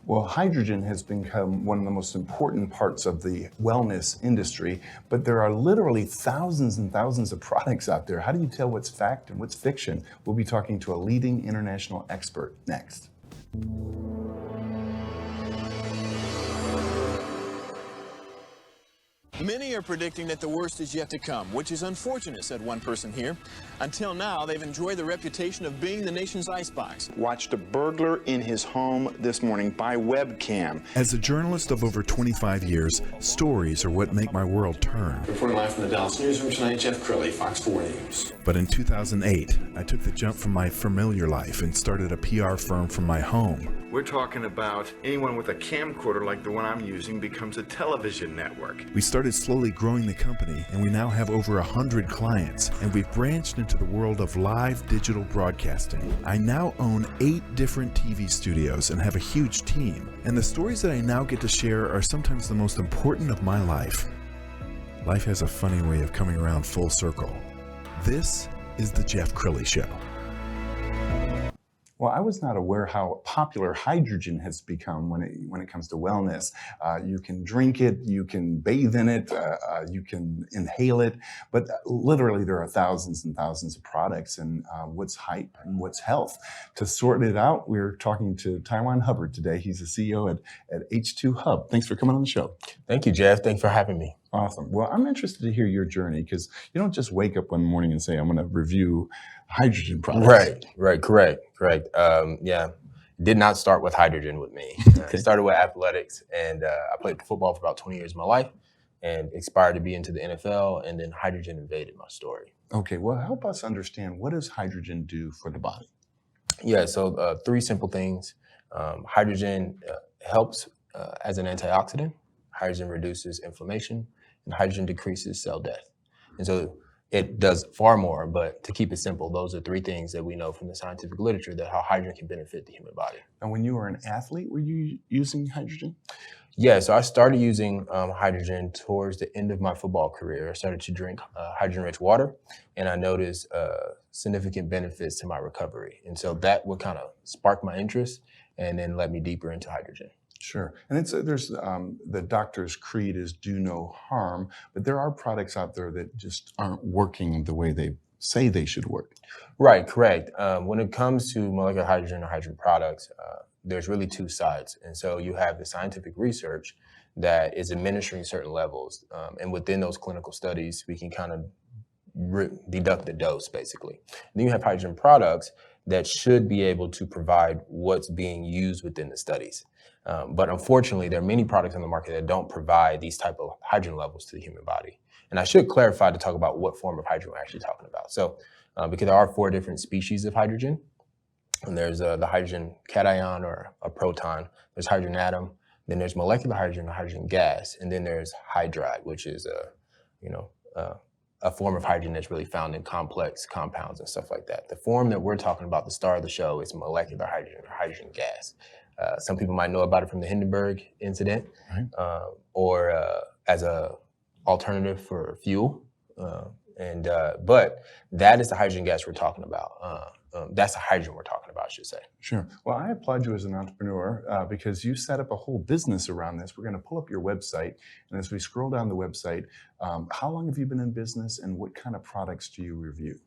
Well, hydrogen has become one of the most important parts of the wellness industry, but there are literally thousands and thousands of products out there. How do you tell what's fact and what's fiction? We'll be talking to a leading international expert next. Many are predicting that the worst is yet to come, which is unfortunate, said one person here. Until now, they've enjoyed the reputation of being the nation's icebox. Watched a burglar in his home this morning by webcam. As a journalist of over 25 years, stories are what make my world turn. Reporting live from the Dallas newsroom tonight, Jeff Crilley, Fox 4 News. But in 2008, I took the jump from my familiar life and started a PR firm from my home. We're talking about anyone with a camcorder like the one I'm using becomes a television network. We started slowly growing the company, and we now have over 100 clients, and we've branched into the world of live digital broadcasting. I now own 8 different TV studios and have a huge team, and the stories that I now get to share are sometimes the most important of my life. Life has a funny way of coming around full circle. This is The Jeff Crilley Show. Well, I was not aware how popular hydrogen has become when it comes to wellness. You can drink it, you can bathe in it, you can inhale it, but literally there are thousands and thousands of products, and what's hype and what's health. To sort it out, we're talking to Tywon Hubbard today. He's the CEO at H2HUBB. Thanks for coming on the show. Thank you, Jeff. Thanks for having me. Awesome. Well, I'm interested to hear your journey, because you don't just wake up one morning and say, I'm going to review hydrogen products. Right, correct. Yeah, did not start with hydrogen with me. Okay. Started with athletics, and I played football for about 20 years of my life and aspired to be into the NFL, and then hydrogen invaded my story. Okay, well, help us understand, what does hydrogen do for the body? Yeah, so 3 simple things. Hydrogen helps as an antioxidant, hydrogen reduces inflammation, and hydrogen decreases cell death. And so it does far more, but to keep it simple, those are 3 things that we know from the scientific literature that how hydrogen can benefit the human body. And when you were an athlete, were you using hydrogen? Yeah, so I started using hydrogen towards the end of my football career. I started to drink hydrogen-rich water, and I noticed significant benefits to my recovery. And so that would kind of spark my interest and then led me deeper into hydrogen. Sure. And there's the doctor's creed is do no harm, but there are products out there that just aren't working the way they say they should work. Right, correct. When it comes to molecular hydrogen or hydrogen products, there's really 2 sides. And so you have the scientific research that is administering certain levels. And within those clinical studies, we can kind of deduct the dose, basically. And then you have hydrogen products that should be able to provide what's being used within the studies. But unfortunately, there are many products on the market that don't provide these type of hydrogen levels to the human body. And I should clarify to talk about what form of hydrogen we're actually talking about. So, because there are 4 different species of hydrogen, and there's the hydrogen cation or a proton, there's hydrogen atom, then there's molecular hydrogen or hydrogen gas, and then there's hydride, which is a form of hydrogen that's really found in complex compounds and stuff like that. The form that we're talking about, the star of the show, is molecular hydrogen or hydrogen gas. Some people might know about it from the Hindenburg incident, right. Or as a alternative for fuel. But that is the hydrogen gas we're talking about. That's the hydrogen we're talking about, I should say. Sure. Well, I applaud you as an entrepreneur because you set up a whole business around this. We're going to pull up your website. And as we scroll down the website, how long have you been in business and what kind of products do you review?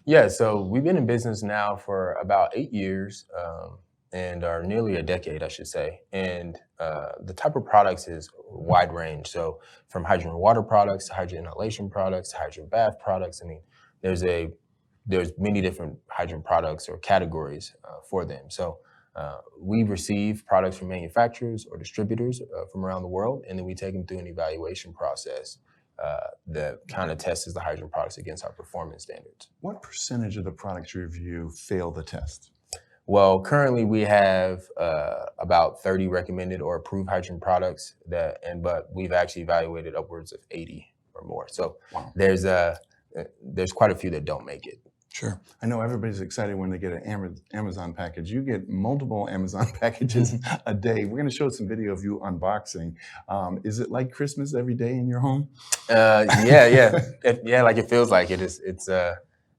Yeah, so we've been in business now for about 8 years. And are nearly a decade, I should say. And the type of products is a wide range. So from hydrogen water products to hydrogen inhalation products to hydrogen bath products. I mean, there's many different hydrogen products or categories for them. So we receive products from manufacturers or distributors from around the world, and then we take them through an evaluation process that kind of tests the hydrogen products against our performance standards. What percentage of the products you review fail the test? Well, currently we have about 30 recommended or approved hydrogen products but we've actually evaluated upwards of 80 or more. So wow. There's quite a few that don't make it. Sure. I know everybody's excited when they get an Amazon package. You get multiple Amazon packages a day. We're going to show some video of you unboxing. Is it like Christmas every day in your home? Yeah. Like it feels like it is.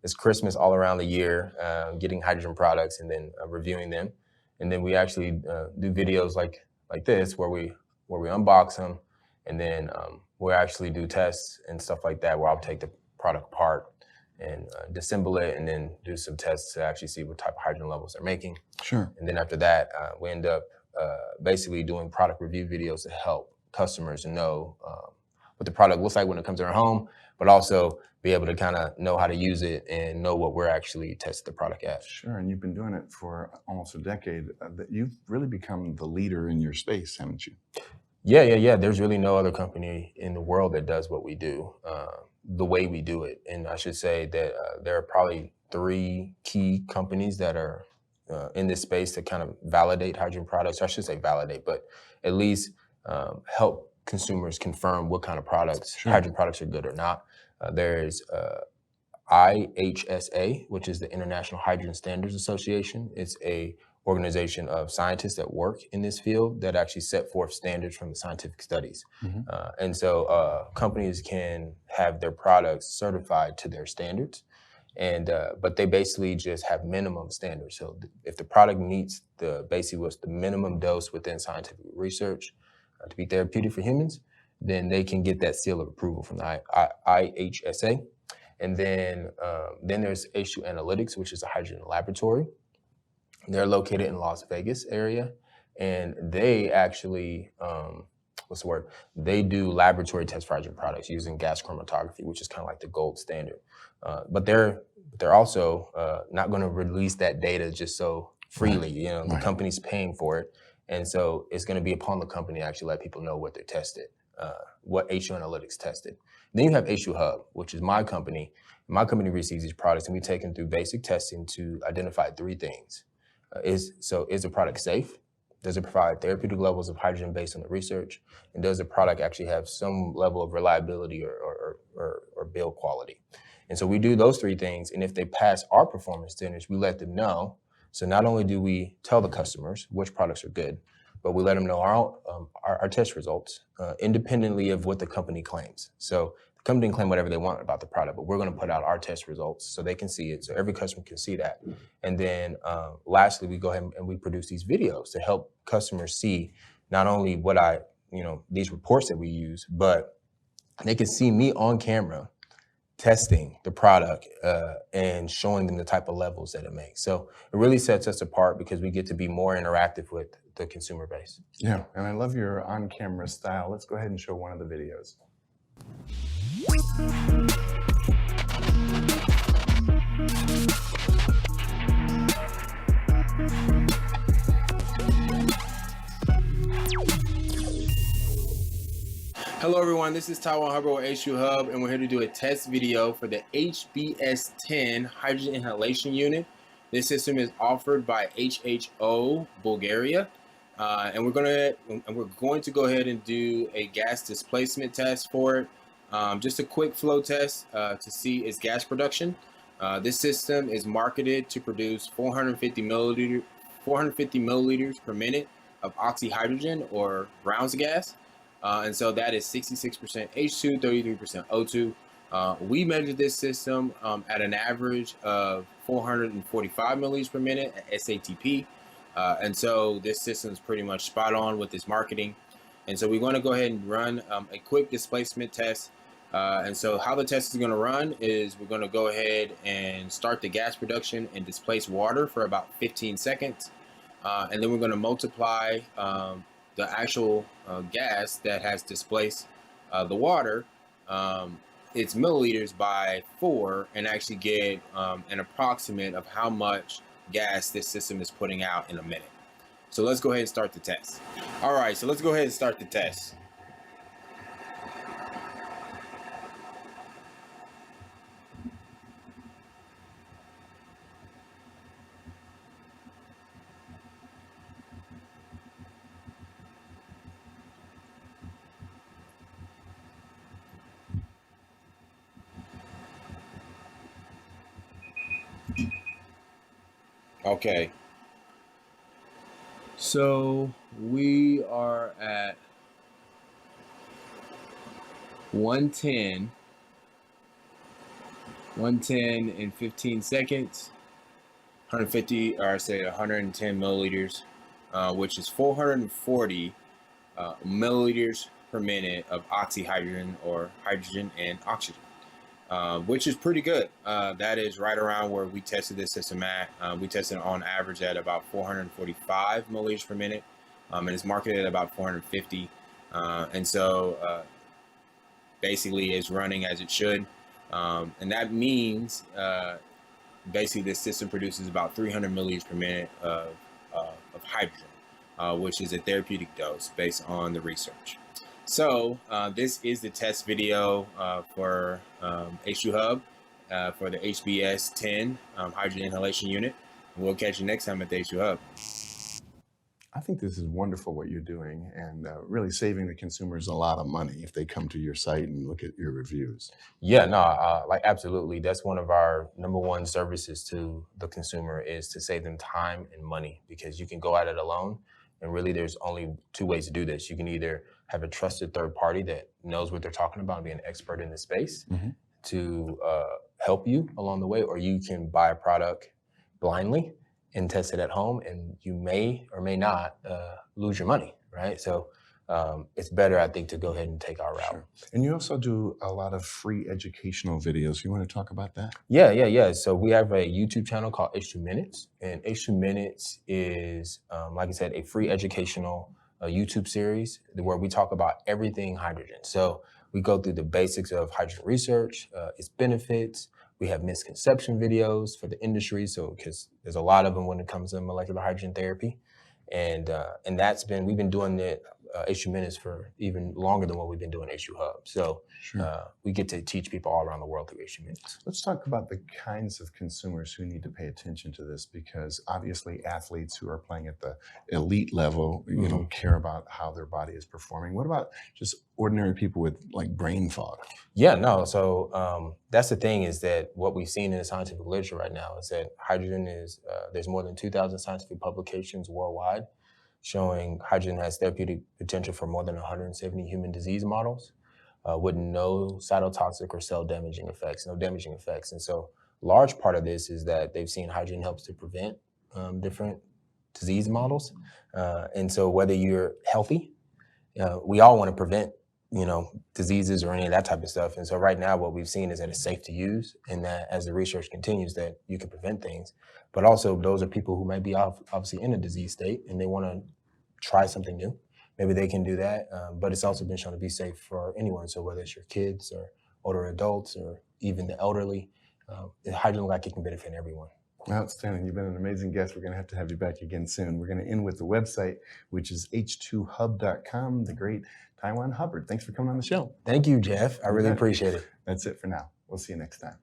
It's Christmas all around the year, getting hydrogen products and then reviewing them. And then we actually do videos like like this, where we unbox them, and then we'll actually do tests and stuff like that, where I'll take the product apart and disassemble it, and then do some tests to actually see what type of hydrogen levels they're making. Sure. And then after that, we end up basically doing product review videos to help customers know what the product looks like when it comes to their home, but also be able to kind of know how to use it and know what we're actually testing the product at. Sure, and you've been doing it for almost a decade. You've really become the leader in your space, haven't you? Yeah. There's really no other company in the world that does what we do, the way we do it. And I should say that there are probably 3 key companies that are in this space to kind of validate hydrogen products. I should say validate, but at least help consumers confirm what kind of products, Sure. hydrogen products are good or not. There's IHSA, which is the International Hydrogen Standards Association. It's a organization of scientists that work in this field that actually set forth standards from the scientific studies. And so companies can have their products certified to their standards, and but they basically just have minimum standards. So if the product meets basically what's the minimum dose within scientific research to be therapeutic for humans, then they can get that seal of approval from the IHSA. And then there's H2 Analytics, which is a hydrogen laboratory. They're located in Las Vegas area, and they actually, They do laboratory tests for hydrogen products using gas chromatography, which is kind of like the gold standard. But they're also not going to release that data just so freely. You know, the company's paying for it, and so it's going to be upon the company to actually let people know what they tested, what H2 Analytics tested. Then you have H2HUBB, which is my company. My company receives these products, and we take them through basic testing to identify 3 things. Is the product safe? Does it provide therapeutic levels of hydrogen based on the research? And does the product actually have some level of reliability or build quality? And so we do those 3 things. And if they pass our performance standards, we let them know. So not only do we tell the customers which products are good, but we let them know our test results independently of what the company claims. So the company can claim whatever they want about the product, but we're going to put out our test results so they can see it, so every customer can see that. And then lastly, we go ahead and we produce these videos to help customers see not only these reports that we use, but they can see me on camera testing the product and showing them the type of levels that it makes. So it really sets us apart because we get to be more interactive with the consumer base. Yeah, and I love your on-camera style. Let's go ahead and show one of the videos. Hello everyone, this is Tywon Hubbard with H2HUBB, and we're here to do a test video for the HBS10 hydrogen inhalation unit. This system is offered by H2HUBB Bulgaria, and we're going to go ahead and do a gas displacement test for it. Just a quick flow test to see its gas production. This system is marketed to produce 450 milliliters per minute of oxyhydrogen or Brown's gas. And so that is 66% H2, 33% O2. We measured this system at an average of 445 milliliters per minute at SATP. And so this system is pretty much spot on with this marketing. And so we're going to go ahead and run a quick displacement test. And so how the test is going to run is we're going to go ahead and start the gas production and displace water for about 15 seconds. And then we're going to multiply the actual gas that has displaced the water, its milliliters, by 4, and actually get an approximate of how much gas this system is putting out in a minute. So let's go ahead and start the test. All right, so let's go ahead and start the test. Okay, so we are at 110 in 15 seconds, 150, or I say 110 milliliters which is 440 milliliters per minute of oxyhydrogen or hydrogen and oxygen, which is pretty good. That is right around where we tested this system at. We tested on average at about 445 milliliters per minute, and it's marketed at about 450. And so basically it's running as it should. And that means basically this system produces about 300 milliliters per minute of hydrogen, which is a therapeutic dose based on the research. So this is the test video for H2HUBB for the HBS-10 hydrogen inhalation unit. We'll catch you next time at the H2HUBB. I think this is wonderful what you're doing, and really saving the consumers a lot of money if they come to your site and look at your reviews. Yeah, no, like absolutely. That's one of our #1 services to the consumer, is to save them time and money, because you can go at it alone. And really there's only 2 ways to do this. You can either have a trusted third party that knows what they're talking about and be an expert in the space to help you along the way, or you can buy a product blindly and test it at home, and you may or may not lose your money, right? So it's better, I think, to go ahead and take our route. Sure. And you also do a lot of free educational videos. You want to talk about that? Yeah. So we have a YouTube channel called H2 Minutes, and H2 Minutes is, like I said, a free educational YouTube series where we talk about everything hydrogen. So we go through the basics of hydrogen research, its benefits. We have misconception videos for the industry, so because there's a lot of them when it comes to molecular hydrogen therapy, and we've been doing it H2 Minutes for even longer than what we've been doing H2HUBB. So we get to teach people all around the world through H2 Minutes. Let's talk about the kinds of consumers who need to pay attention to this, because obviously athletes who are playing at the elite level, you know, care about how their body is performing. What about just ordinary people with like brain fog? Yeah, no. So that's the thing, is that what we've seen in the scientific literature right now is that hydrogen is, there's more than 2,000 scientific publications worldwide showing hydrogen has therapeutic potential for more than 170 human disease models with no cytotoxic or cell damaging effects, no damaging effects. And so large part of this is that they've seen hydrogen helps to prevent different disease models. And so whether you're healthy, we all want to prevent, diseases or any of that type of stuff. And so right now what we've seen is that it's safe to use, and that as the research continues that you can prevent things. But also those are people who might be obviously in a disease state and they want to try something new. Maybe they can do that, but it's also been shown to be safe for anyone. So whether it's your kids or older adults or even the elderly, hydrogen like it can benefit everyone. Outstanding. You've been an amazing guest. We're going to have you back again soon. We're going to end with the website, which is H2HUBB.com, the great Tywon Hubbard. Thanks for coming on the show. Thank you, Jeff. I really appreciate it. That's it for now. We'll see you next time.